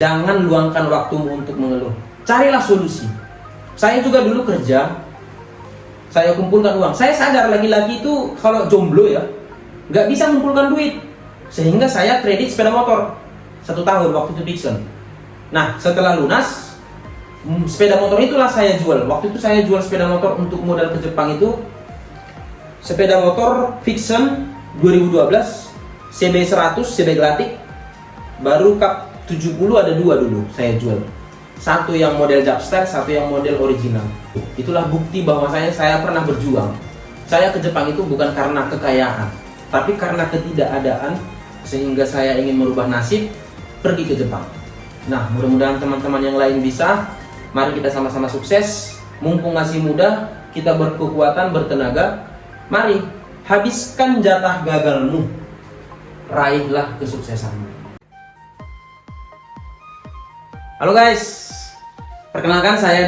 Jangan luangkan waktumu untuk mengeluh. Carilah solusi. Saya juga dulu kerja, saya kumpulkan uang. Saya sadar laki-laki itu kalau jomblo ya, nggak bisa mengumpulkan duit. Sehingga saya kredit sepeda motor 1 tahun waktu itu fiction. Nah, setelah lunas, sepeda motor itulah saya jual. Waktu itu saya jual sepeda motor untuk modal ke Jepang itu. Sepeda motor fiction 2012, CB100, CB Glatik, baru Cup 70 ada 2 dulu saya jual. Satu yang model Japstyle, satu yang model original. Itulah bukti bahwa saya pernah berjuang. Saya ke Jepang itu bukan karena kekayaan, tapi karena ketidakadaan, sehingga saya ingin merubah nasib, pergi ke Jepang. Nah, mudah-mudahan teman-teman yang lain bisa. Mari kita sama-sama sukses. Mumpung masih muda, kita berkekuatan, bertenaga. Mari, habiskan jatah gagalmu. Raihlah kesuksesanmu. Halo guys, perkenalkan saya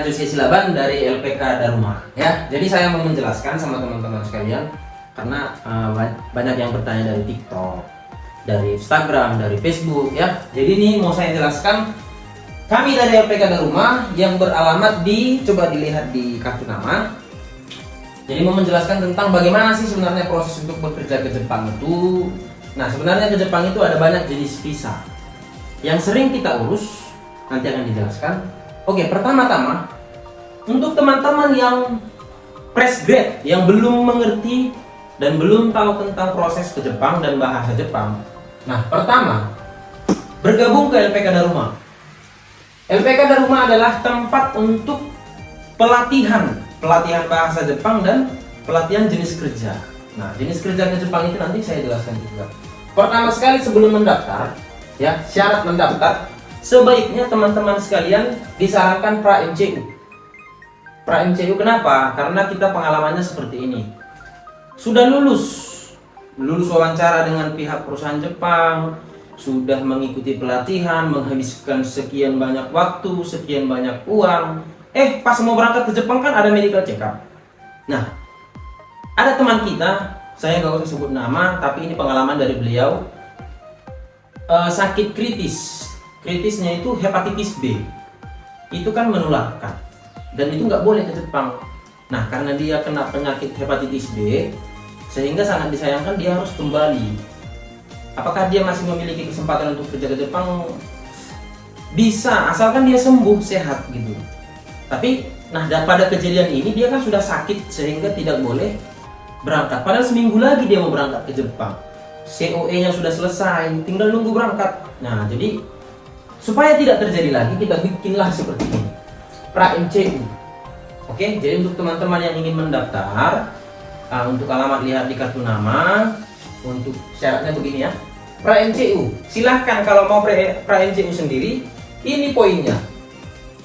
Josie Silaban dari LPK Daruma ya. Jadi saya mau menjelaskan sama teman-teman sekalian karena banyak yang bertanya dari TikTok, dari Instagram, dari Facebook ya. Jadi ini mau saya jelaskan, kami dari LPK Daruma yang beralamat coba dilihat di kartu nama. Jadi mau menjelaskan tentang bagaimana sih sebenarnya proses untuk bekerja ke Jepang itu. Nah, sebenarnya ke Jepang itu ada banyak jenis visa yang sering kita urus. Nanti akan dijelaskan. Oke, pertama-tama untuk teman-teman yang fresh grade, yang belum mengerti dan belum tahu tentang proses ke Jepang dan bahasa Jepang. Nah, pertama, bergabung ke LPK Daruma. LPK Daruma adalah tempat untuk pelatihan bahasa Jepang dan pelatihan jenis kerja. Nah, jenis kerja ke Jepang itu nanti saya jelaskan juga. Pertama sekali sebelum mendaftar, ya, syarat mendaftar, sebaiknya teman-teman sekalian disarankan pra-MCU. Pra-MCU kenapa? Karena kita pengalamannya seperti ini. Sudah lulus wawancara dengan pihak perusahaan Jepang, sudah mengikuti pelatihan, menghabiskan sekian banyak waktu, sekian banyak uang. Pas mau berangkat ke Jepang kan ada medical check up. Nah, ada teman kita, saya nggak usah sebut nama, tapi ini pengalaman dari beliau, sakit kritisnya itu hepatitis B. Itu kan menularkan dan itu nggak boleh ke Jepang. Nah, karena dia kena penyakit hepatitis B, sehingga sangat disayangkan dia harus kembali. Apakah dia masih memiliki kesempatan untuk kerja ke Jepang? Bisa, asalkan dia sembuh, sehat gitu. Tapi, nah, pada kejadian ini dia kan sudah sakit sehingga tidak boleh berangkat. Padahal seminggu lagi dia mau berangkat ke Jepang. COE-nya sudah selesai, tinggal nunggu berangkat. Nah, jadi supaya tidak terjadi lagi, kita bikinlah seperti ini, pra-MCU. Oke, jadi untuk teman-teman yang ingin mendaftar, untuk alamat lihat di kartu nama. Untuk syaratnya begini ya, pra-MCU. Silahkan kalau mau pra-MCU sendiri, ini poinnya.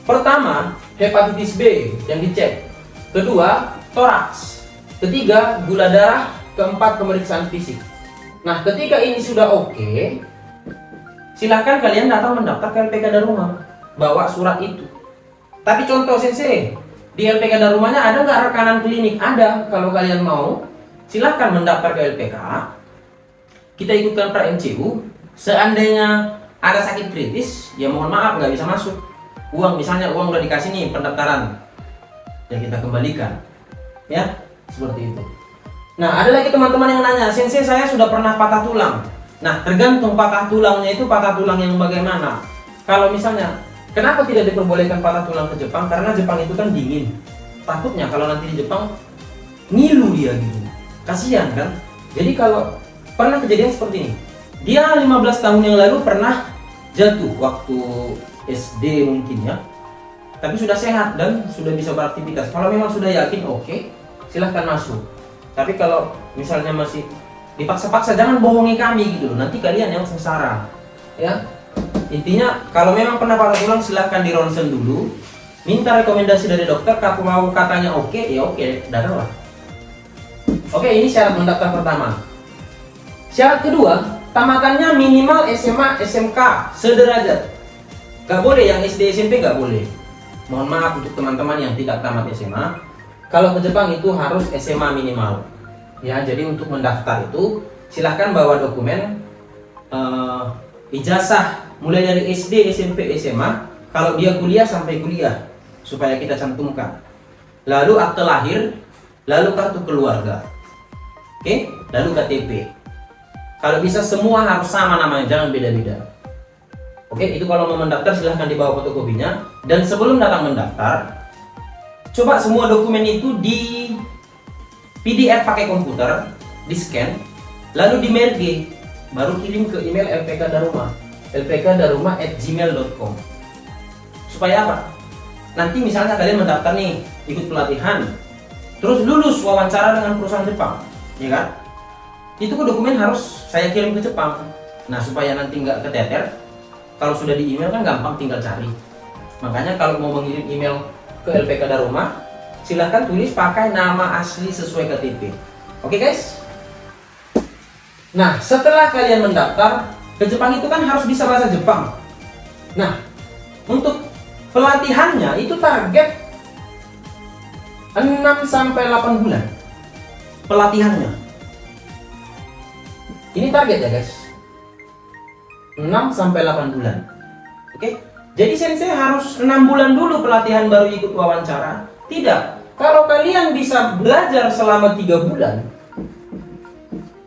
Pertama, hepatitis B yang dicek. Kedua, toraks. Ketiga, gula darah. Keempat, pemeriksaan fisik. Nah, ketika ini sudah oke, silahkan kalian datang mendaftar ke LPK Daruma, bawa surat itu. Tapi contoh sensei, di LPK Darumanya ada nggak rekanan klinik? Ada. Kalau kalian mau, silahkan mendaftar ke LPK. Kita ikutkan pra-MCU. Seandainya ada sakit kritis, ya mohon maaf nggak bisa masuk. Misalnya uang udah dikasih nih pendaftaran, ya kita kembalikan. Ya, seperti itu. Nah, ada lagi teman-teman yang nanya, sensei saya sudah pernah patah tulang. Nah, tergantung patah tulangnya itu patah tulang yang bagaimana. Kalau misalnya, kenapa tidak diperbolehkan patah tulang ke Jepang? Karena Jepang itu kan dingin. Takutnya kalau nanti di Jepang ngilu dia gitu. Kasihan kan? Jadi kalau pernah kejadian seperti ini, dia 15 tahun yang lalu pernah jatuh waktu SD mungkin ya. Tapi sudah sehat dan sudah bisa beraktivitas. Kalau memang sudah yakin, oke, silahkan masuk. Tapi kalau misalnya masih dipaksa-paksa, jangan bohongi kami gitu, nanti kalian yang sengsara ya. Intinya kalau memang pernah patah tulang, silahkan di ronsen dulu, minta rekomendasi dari dokter. Kalau mau katanya oke, ya oke, datanglah. Oke, ini syarat mendaftar pertama. Syarat kedua, tamatannya minimal SMA SMK sederajat. Gak boleh yang SD SMP, gak boleh. Mohon maaf untuk teman-teman yang tidak tamat SMA, kalau ke Jepang itu harus SMA minimal. Ya, jadi untuk mendaftar itu silahkan bawa dokumen ijazah mulai dari SD, SMP, SMA, kalau dia kuliah sampai kuliah, supaya kita cantumkan. Lalu akte lahir, lalu kartu keluarga, oke, lalu KTP. Kalau bisa semua harus sama namanya, jangan beda-beda. Oke, itu kalau mau mendaftar silahkan dibawa fotokopinya. Dan sebelum datang mendaftar, coba semua dokumen itu di PDF pakai komputer, di scan, lalu di merge, baru kirim ke email lpkdaruma@gmail.com. Supaya apa? Nanti misalnya kalian mendaftar nih, ikut pelatihan, terus lulus wawancara dengan perusahaan Jepang, ya kan? Itu dokumen harus saya kirim ke Jepang. Nah, supaya nanti nggak keteter, kalau sudah di email kan gampang, tinggal cari. Makanya kalau mau mengirim email ke LPK Daruma, silahkan tulis pakai nama asli sesuai KTP. Oke guys? Nah, setelah kalian mendaftar ke Jepang itu kan harus bisa bahasa Jepang. Nah, untuk pelatihannya itu target 6-8 bulan pelatihannya. Ini target ya guys, 6-8 bulan. Oke, jadi sensei harus 6 bulan dulu pelatihan baru ikut wawancara? Tidak. Kalau kalian bisa belajar selama 3 bulan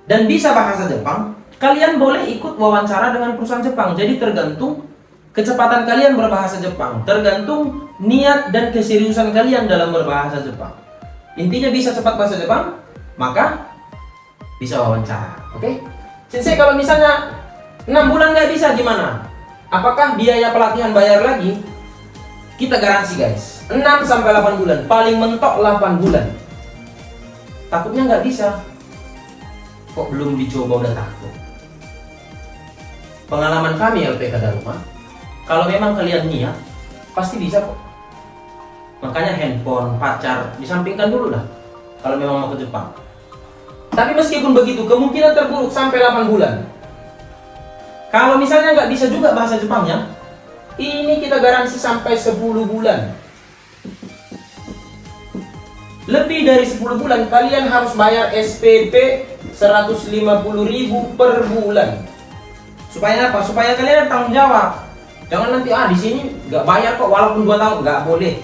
dan bisa bahasa Jepang, kalian boleh ikut wawancara dengan perusahaan Jepang. Jadi tergantung kecepatan kalian berbahasa Jepang, tergantung niat dan keseriusan kalian dalam berbahasa Jepang. Intinya bisa cepat bahasa Jepang, maka bisa wawancara. Oke? Sensei kalau misalnya 6 bulan nggak bisa gimana? Apakah biaya pelatihan bayar lagi? Kita garansi guys, 6-8 bulan, paling mentok 8 bulan. Takutnya nggak bisa. Kok belum dicoba udah takut? Pengalaman kami LPK Daruma, kalau memang kalian niat, pasti bisa kok. Makanya handphone, pacar, disampingkan dulu lah kalau memang mau ke Jepang. Tapi meskipun begitu, kemungkinan terburuk sampai 8 bulan. Kalau misalnya nggak bisa juga bahasa Jepangnya, ini kita garansi sampai 10 bulan. Lebih dari 10 bulan, kalian harus bayar SPP 150.000 per bulan. Supaya apa? Supaya kalian tanggung jawab. Jangan nanti di sini nggak bayar kok walaupun 2 tahun, nggak boleh.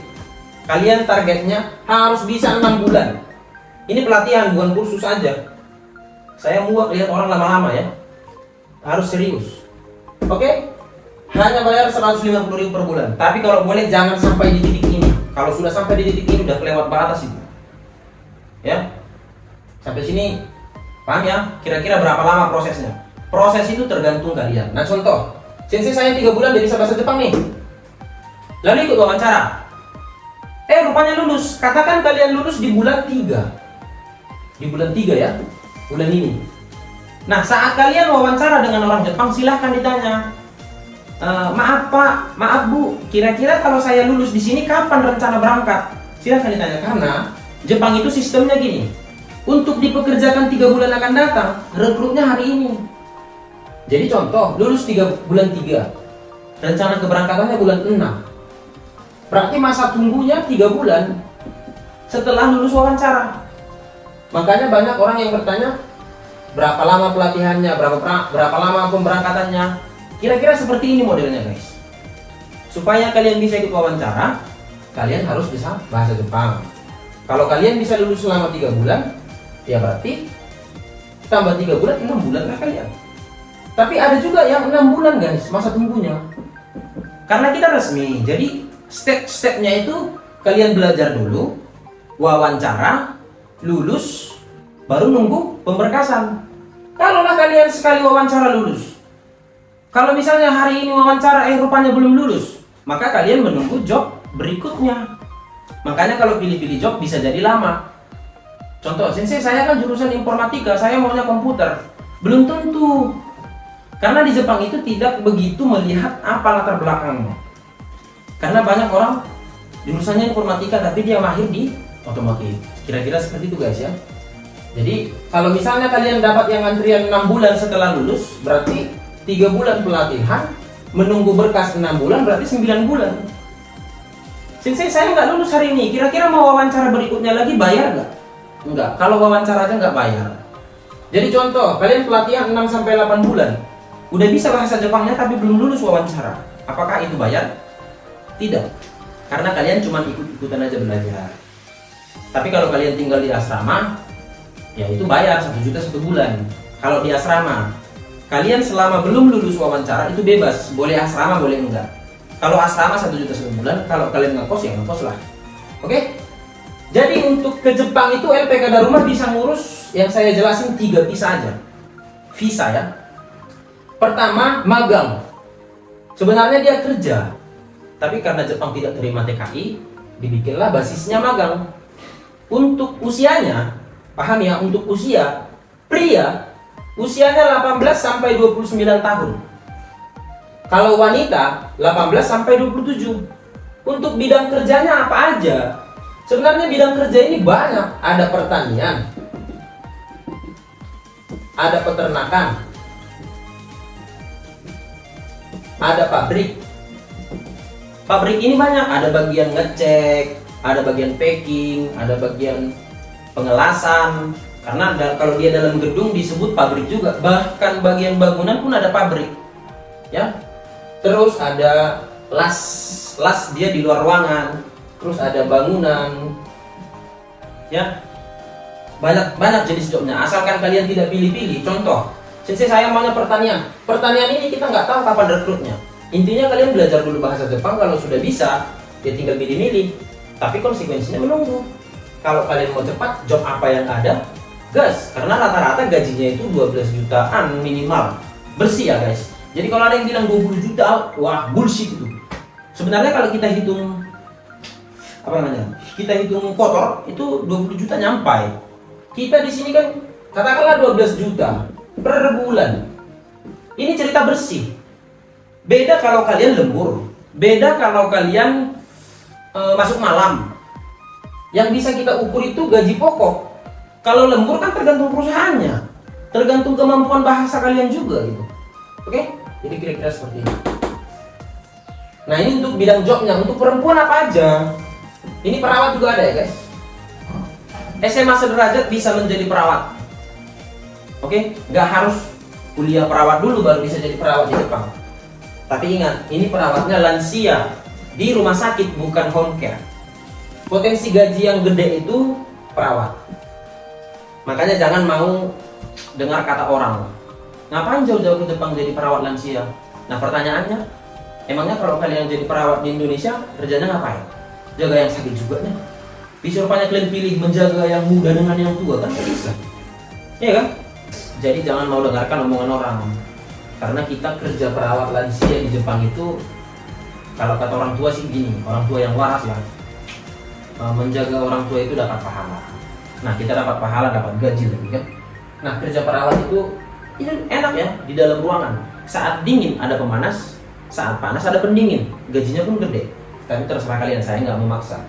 Kalian targetnya harus bisa 6 bulan. Ini pelatihan bukan kursus aja. Saya muak lihat orang lama-lama ya. Harus serius. Oke? Hanya bayar 150.000 per bulan. Tapi kalau boleh jangan sampai di titik ini. Kalau sudah sampai di titik ini udah kelewat batas itu. Ya. Sampai sini paham ya? Kira-kira berapa lama prosesnya? Proses itu tergantung kalian. Nah, contoh, sensei saya 3 bulan udah bisa bahasa Jepang nih. Lalu ikut wawancara. Rupanya lulus. Katakan kalian lulus di bulan 3. Di bulan 3 ya, bulan ini. Nah, saat kalian wawancara dengan orang Jepang, silahkan ditanya, maaf Pak, maaf Bu, kira-kira kalau saya lulus di sini kapan rencana berangkat? Silahkan ditanya, karena Jepang itu sistemnya gini, untuk dipekerjakan 3 bulan akan datang, rekrutnya hari ini. Jadi contoh, lulus bulan 3, rencana keberangkatannya bulan 6. Berarti masa tunggunya 3 bulan setelah lulus wawancara. Makanya banyak orang yang bertanya, berapa lama pelatihannya, berapa lama pemberangkatannya. Kira-kira seperti ini modelnya guys. Supaya kalian bisa ikut wawancara, kalian harus bisa bahasa Jepang. Kalau kalian bisa lulus selama 3 bulan, ya berarti tambah 3 bulan, 6 bulan lah kalian. Tapi ada juga yang 6 bulan guys, masa tunggunya. Karena kita resmi, jadi step-stepnya itu kalian belajar dulu, wawancara, lulus, baru nunggu pemberkasan. Kalaulah kalian sekali wawancara lulus, kalau misalnya hari ini wawancara rupanya belum lulus, maka kalian menunggu job berikutnya. Makanya kalau pilih-pilih job bisa jadi lama. Contoh, sensei saya kan jurusan informatika, saya maunya komputer. Belum tentu. Karena di Jepang itu tidak begitu melihat apa latar belakangnya. Karena banyak orang jurusannya informatika tapi dia mahir di otomotif. Kira-kira seperti itu guys ya. Jadi kalau misalnya kalian dapat yang antrian 6 bulan setelah lulus, berarti 3 bulan pelatihan, menunggu berkas 6 bulan, berarti 9 bulan. Sensei saya nggak lulus hari ini, kira-kira mau wawancara berikutnya lagi bayar nggak? Enggak, kalau wawancara aja nggak bayar. Jadi contoh, kalian pelatihan 6-8 bulan. udah bisa bahasa Jepangnya tapi belum lulus wawancara. Apakah itu bayar? Tidak, karena kalian cuma ikut-ikutan aja belajar. Tapi kalau kalian tinggal di asrama, ya itu bayar 1 juta 1 bulan. Kalau di asrama, kalian selama belum lulus wawancara itu bebas, boleh asrama boleh enggak. Kalau asrama 1 juta 1 bulan, kalau kalian ngekos ya ngekos lah. Oke? Jadi untuk ke Jepang itu LPK Darumah bisa ngurus yang saya jelasin 3 visa aja. Visa ya. Pertama, magang. Sebenarnya dia kerja, tapi karena Jepang tidak terima TKI, dibikinlah basisnya magang. Untuk usianya, paham ya, untuk usia pria usianya 18 sampai 29 tahun. Kalau wanita 18 sampai 27. Untuk bidang kerjanya apa aja? Sebenarnya bidang kerja ini banyak, ada pertanian, ada peternakan, ada pabrik. Pabrik ini banyak, ada bagian ngecek, ada bagian packing, ada bagian pengelasan. Karena kalau dia dalam gedung disebut pabrik juga. Bahkan bagian bangunan pun ada pabrik. Ya. Terus ada las dia di luar ruangan. Terus ada bangunan. Ya. Banyak jenis jobnya. Asalkan kalian tidak pilih-pilih. Contoh, sensei saya maunya pertanian. Pertanian ini kita nggak tahu kapan rekrutnya. Intinya kalian belajar dulu bahasa Jepang. Kalau sudah bisa, ya tinggal pilih-pilih. Tapi konsekuensinya menunggu. Kalau kalian mau cepat, job apa yang ada, gas. Karena rata-rata gajinya itu 12 jutaan minimal. Bersih ya guys. Jadi kalau ada yang bilang 20 juta, wah bullshit itu. Sebenarnya kalau kita hitung kita hitung kotor itu 20 juta nyampai. Kita di sini kan katakanlah 12 juta per bulan. Ini cerita bersih. Beda kalau kalian lembur. Beda kalau kalian masuk malam. Yang bisa kita ukur itu gaji pokok. Kalau lembur kan tergantung perusahaannya, tergantung kemampuan bahasa kalian juga gitu. Oke? Jadi kira-kira seperti ini. Nah ini untuk bidang jobnya. Untuk perempuan apa aja? Ini perawat juga ada ya guys. SMA sederajat bisa menjadi perawat. Oke? Nggak harus kuliah perawat dulu baru bisa jadi perawat di Jepang. Tapi ingat, ini perawatnya lansia di rumah sakit, bukan home care. Potensi gaji yang gede itu perawat. Makanya jangan mau dengar kata orang, ngapain jauh-jauh ke Jepang jadi perawat lansia? Nah pertanyaannya, emangnya kalau kalian jadi perawat di Indonesia kerjanya ngapain? Jaga yang sakit juga nih. Bisa rupanya kalian pilih menjaga yang muda dengan yang tua kan? Gak bisa. Iya kan? Jadi jangan mau dengarkan omongan orang. Karena kita kerja perawat lansia di Jepang itu, kalau kata orang tua sih gini, orang tua yang waras ya, menjaga orang tua itu dapat pahala. Nah kita dapat pahala, dapat gaji lagi kan. Nah kerja perawat itu enak ya, di dalam ruangan. Saat dingin ada pemanas, saat panas ada pendingin. Gajinya pun gede. Tapi terserah kalian, saya nggak memaksa.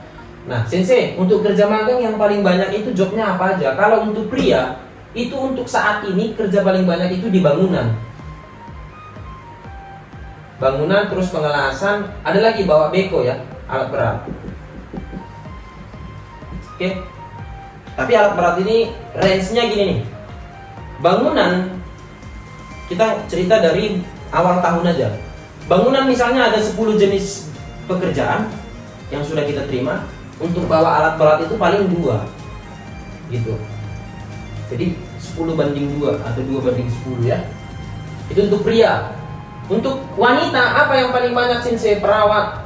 Nah sensei, untuk kerja magang yang paling banyak itu jobnya apa aja? Kalau untuk pria, itu untuk saat ini kerja paling banyak itu di bangunan. Bangunan, terus pengelasan, ada lagi bawa beko ya, alat berat. Oke. Tapi alat berat ini range-nya gini nih. Bangunan, kita cerita dari awal tahun aja. Bangunan misalnya ada 10 jenis pekerjaan yang sudah kita terima. Untuk bawa alat berat itu paling 2 gitu. Jadi 10/2 atau 2/10 ya. Itu untuk pria. Untuk wanita apa yang paling banyak sensei? Perawat,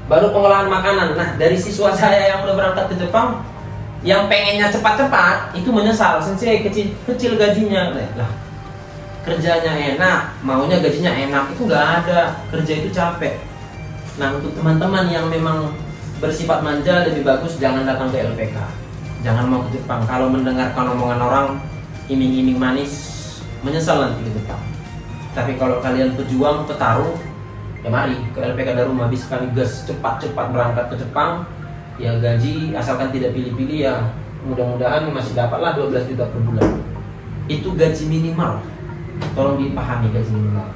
baru pengolahan makanan. Nah dari siswa saya yang udah berangkat ke Jepang, yang pengennya cepat-cepat itu menyesal, sensei kecil gajinya. Lah kerjanya enak, maunya gajinya enak, itu nggak ada. Kerja itu capek. Nah untuk teman-teman yang memang bersifat manja, lebih bagus jangan datang ke LPK, jangan mau ke Jepang. Kalau mendengarkan omongan orang iming-iming manis, menyesal nanti ke Jepang. Tapi kalau kalian pejuang, petaruh, ya mari ke LPK Darumah. Bisa kami gas cepat-cepat berangkat ke Jepang. Ya gaji asalkan tidak pilih-pilih ya mudah-mudahan masih dapatlah 12 juta per bulan. Itu gaji minimal. Tolong dipahami gaji minimal.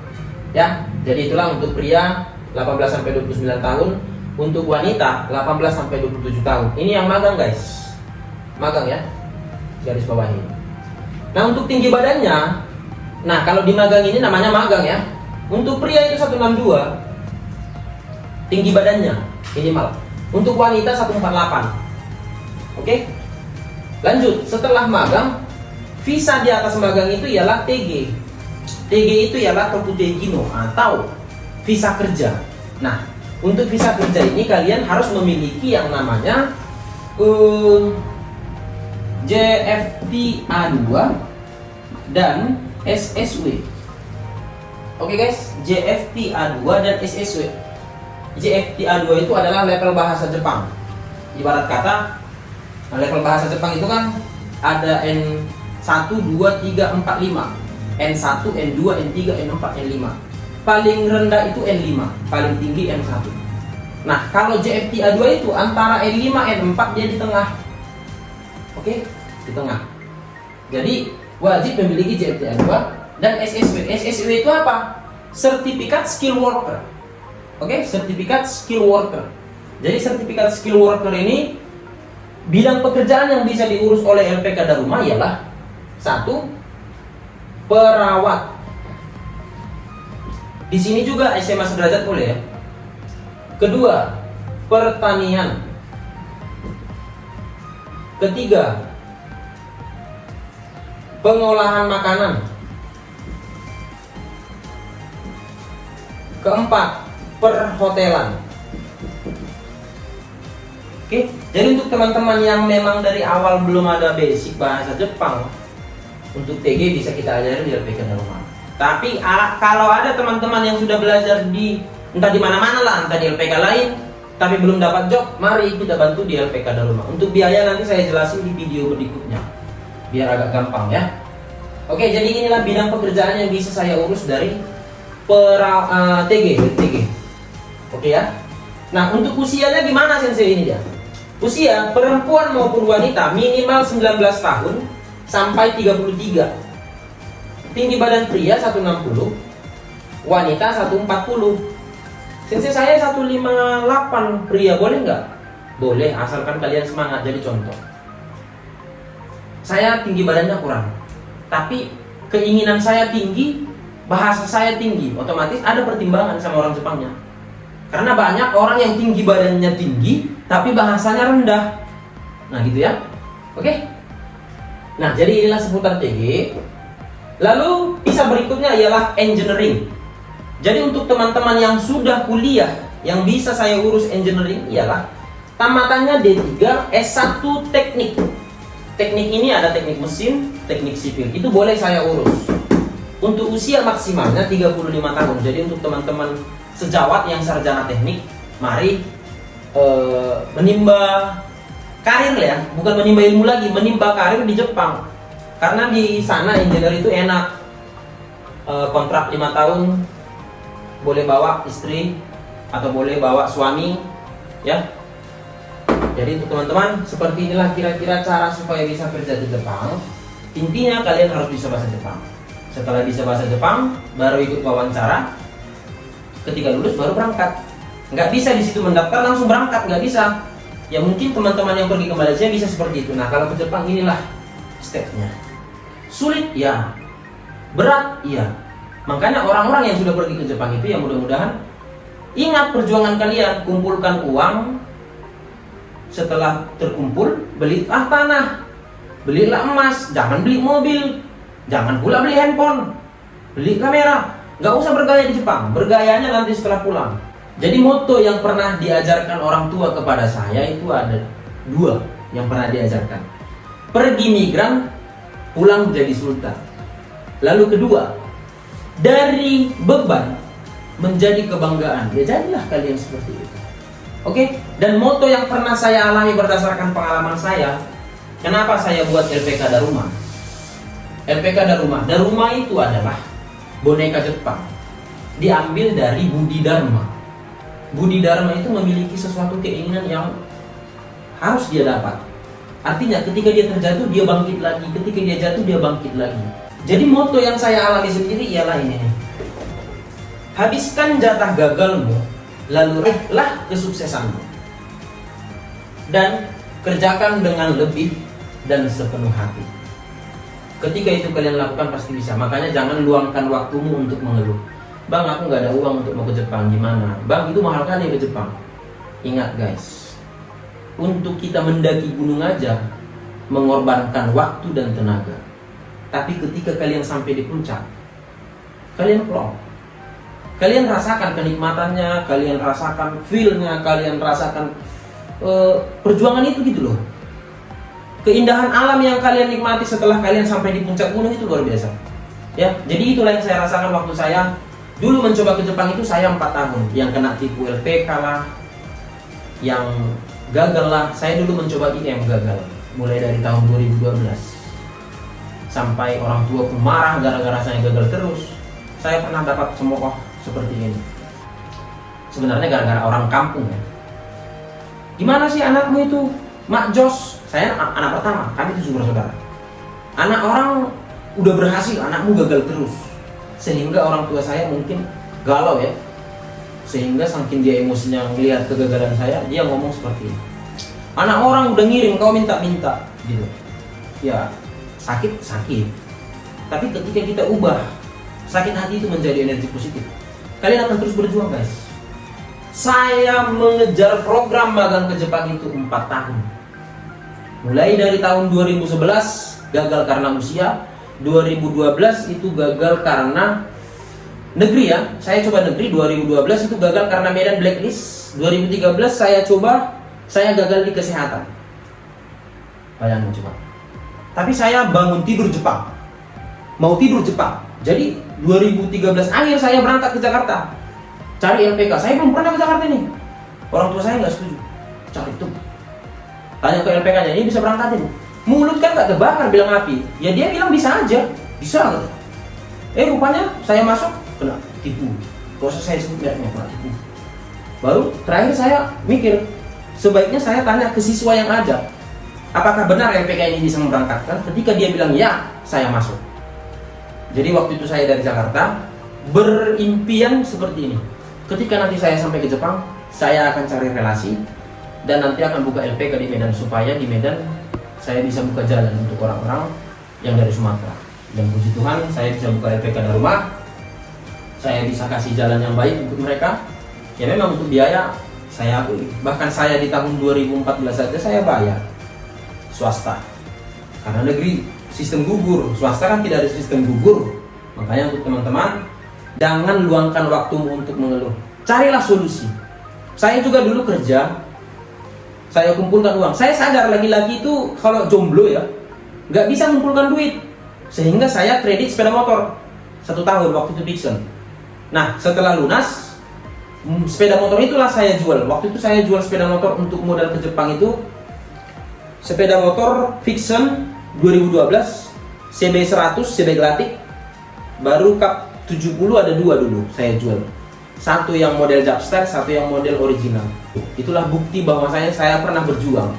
Ya, jadi itulah untuk pria 18 sampai 29 tahun, untuk wanita 18 sampai 27 tahun. Ini yang magang, guys. Magang ya. Garis bawahi. Nah, untuk tinggi badannya Nah, kalau di magang ini namanya magang ya. Untuk pria itu 162 tinggi badannya minimal. Untuk wanita 148. Oke? Lanjut, setelah magang, visa di atas magang itu ialah TG. TG itu ialah Tokutegino atau visa kerja. Nah, untuk visa kerja ini kalian harus memiliki yang namanya JFT A2 dan SSW. Oke guys, JFT A2 dan SSW. JFT A2 itu adalah level bahasa Jepang. Ibarat kata, level bahasa Jepang itu kan ada N1, 2, 3, 4, 5. N1, N2, N3, N4, N5. Paling rendah itu N5, paling tinggi N1. Nah, kalau JFT A2 itu antara N5, N4 dia di tengah. Oke, di tengah. Jadi wajib memiliki JFT A2 dan SSW. SSW itu apa? Sertifikat Skill Worker. Oke, sertifikat Skill Worker. Jadi sertifikat Skill Worker ini bidang pekerjaan yang bisa diurus oleh LPK Daruma ialah 1. Perawat. Di sini juga SMA sederajat boleh ya. Kedua, pertanian. Ketiga, pengolahan makanan. Keempat, perhotelan. Oke, jadi untuk teman-teman yang memang dari awal belum ada basic bahasa Jepang, untuk TG bisa kita ajarin di LPK Daruma. Tapi kalau ada teman-teman yang sudah belajar di entah di mana-mana lah, entah di LPK lain, tapi belum dapat job, mari kita bantu di LPK Daruma. Untuk biaya nanti saya jelasin di video berikutnya, biar agak gampang ya. Oke, jadi inilah bidang pekerjaan yang bisa saya urus dari TG. Oke ya. Nah, untuk usianya gimana sensei ini dia? Usia perempuan maupun wanita minimal 19 tahun sampai 33. Tinggi badan pria 160, wanita 140. Sensei saya 158 pria, boleh nggak? Boleh, asalkan kalian semangat. Jadi contoh, saya tinggi badannya kurang, tapi keinginan saya tinggi, bahasa saya tinggi, otomatis ada pertimbangan sama orang Jepangnya. Karena banyak orang yang tinggi badannya tinggi, tapi bahasanya rendah. Nah gitu ya. Oke. Nah, jadi inilah seputar TG. Lalu visa berikutnya ialah engineering. Jadi untuk teman-teman yang sudah kuliah yang bisa saya urus engineering ialah tamatannya D3 S1 teknik. Teknik ini ada teknik mesin, teknik sipil. Itu boleh saya urus. Untuk usia maksimalnya 35 tahun. Jadi untuk teman-teman sejawat yang sarjana teknik, mari menimba karir ya, bukan menimba ilmu lagi, menimba karir di Jepang. Karena di sana engineer itu enak, kontrak 5 tahun, boleh bawa istri atau boleh bawa suami ya. Jadi untuk teman-teman, seperti inilah kira-kira cara supaya bisa kerja di Jepang. Intinya kalian harus bisa bahasa Jepang. Setelah bisa bahasa Jepang, baru ikut wawancara. Ketika lulus baru berangkat. Nggak bisa di situ mendaftar langsung berangkat, nggak bisa. Ya mungkin teman-teman yang pergi ke Malaysia bisa seperti itu. Nah kalau ke Jepang inilah stepnya. Sulit ya, berat iya. Makanya orang-orang yang sudah pergi ke Jepang itu ya mudah-mudahan ingat perjuangan kalian. Kumpulkan uang. Setelah terkumpul, belilah tanah, belilah emas, jangan beli mobil, jangan pula beli handphone, beli kamera. Nggak usah bergaya di Jepang, bergayanya nanti setelah pulang. Jadi moto yang pernah diajarkan orang tua kepada saya itu ada 2 yang pernah diajarkan. Pergi migran, pulang jadi sultan. Lalu kedua, dari beban menjadi kebanggaan. Ya jadilah kalian seperti itu. Oke? Dan moto yang pernah saya alami berdasarkan pengalaman saya, kenapa saya buat LPK Daruma? LPK Daruma. Daruma itu adalah boneka Jepang. Diambil dari Budi Dharma. Budi Dharma itu memiliki sesuatu keinginan yang harus dia dapat. Artinya ketika dia terjatuh dia bangkit lagi, ketika dia jatuh dia bangkit lagi. Jadi moto yang saya alami sendiri ialah ini nih. Habiskan jatah gagalmu, lalu raihlah kesuksesanmu. Dan kerjakan dengan lebih dan sepenuh hati. Ketika itu kalian lakukan pasti bisa. Makanya jangan luangkan waktumu untuk mengeluh. Bang, aku nggak ada uang untuk mau ke Jepang, gimana? Bang, itu mahal kali ke Jepang. Ingat guys, untuk kita mendaki gunung aja mengorbankan waktu dan tenaga. Tapi ketika kalian sampai di puncak, kalian plong. Kalian rasakan kenikmatannya, kalian rasakan feel-nya, kalian rasakan perjuangan itu gitu loh. Keindahan alam yang kalian nikmati setelah kalian sampai di puncak gunung itu luar biasa. Ya, jadi itulah yang saya rasakan waktu saya dulu mencoba ke Jepang itu. Saya 4 tahun yang kena tipu LPK lah, yang gagal lah. Saya dulu mencoba IM gagal, mulai dari tahun 2012 sampai orang tua pun marah gara-gara saya gagal terus. Saya pernah dapat cemooh seperti ini. Sebenarnya gara-gara orang kampung ya. Gimana sih anakmu itu, Mak Jos? Saya anak pertama, kami 7 bersaudara. Anak orang udah berhasil, anakmu gagal terus. Sehingga orang tua saya mungkin galau ya. Sehingga saking dia emosinya melihat kegagalan saya, dia ngomong seperti ini. Anak orang udah ngirim, kau minta-minta gitu. Ya, sakit. Tapi ketika kita ubah sakit hati itu menjadi energi positif, kalian akan terus berjuang guys. Saya mengejar program magang ke Jepang itu 4 tahun. Mulai dari tahun 2011 gagal karena usia, 2012 itu gagal karena negeri ya. Saya coba negeri, 2012 itu gagal karena Medan blacklist. 2013 saya gagal di kesehatan. Bayangin coba. Tapi saya bangun tidur Jepang. Mau tidur Jepang. Jadi 2013 akhir saya berangkat ke Jakarta. Cari LPK. Saya belum pernah ke Jakarta nih. Orang tua saya nggak setuju. Cari tuh. Tanya ke LPK-nya, ini bisa berangkatin? Mulut kan nggak terbakar bilang api. Ya dia bilang bisa aja. Bisa. Rupanya saya masuk kena tipu. Gak usah saya sebut mereknya, kena tipu. Baru terakhir saya mikir, sebaiknya saya tanya ke siswa yang ada, apakah benar LPK ini bisa memberangkatkan? Ketika dia bilang ya, saya masuk. Jadi waktu itu saya dari Jakarta berimpian seperti ini. Ketika nanti saya sampai ke Jepang, saya akan cari relasi dan nanti akan buka LPK di Medan, supaya di Medan saya bisa buka jalan untuk orang-orang yang dari Sumatera. Dan puji Tuhan saya bisa buka LPK Darumah. Saya bisa kasih jalan yang baik untuk mereka. Ya memang untuk biaya saya akui. Bahkan saya di tahun 2014 saja saya bayar swasta. Karena negeri sistem gugur, swasta kan tidak ada sistem gugur. Makanya untuk teman-teman, jangan luangkan waktumu untuk mengeluh. Carilah solusi. Saya juga dulu kerja, saya kumpulkan uang. Saya sadar laki-laki itu kalau jomblo ya, nggak bisa mengumpulkan duit. Sehingga saya kredit sepeda motor 1 tahun waktu itu Dixon. Nah setelah lunas, sepeda motor itulah saya jual. Waktu itu saya jual sepeda motor untuk modal ke Jepang itu. Sepeda motor Vixen 2012, CB100, CB Glatik. Baru Cup 70 ada 2 dulu saya jual. Satu yang model Japstar, satu yang model original. Itulah bukti bahwa saya pernah berjuang.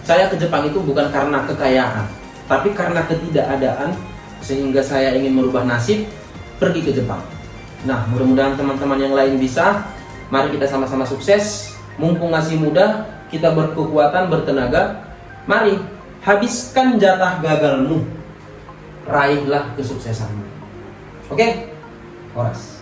Saya ke Jepang itu bukan karena kekayaan, tapi karena ketidakadaan, sehingga saya ingin merubah nasib, pergi ke Jepang. Nah, mudah-mudahan teman-teman yang lain bisa. Mari kita sama-sama sukses. Mumpung masih muda, kita berkekuatan, bertenaga. Mari, habiskan jatah gagalmu. Raihlah kesuksesanmu. Oke? Horas.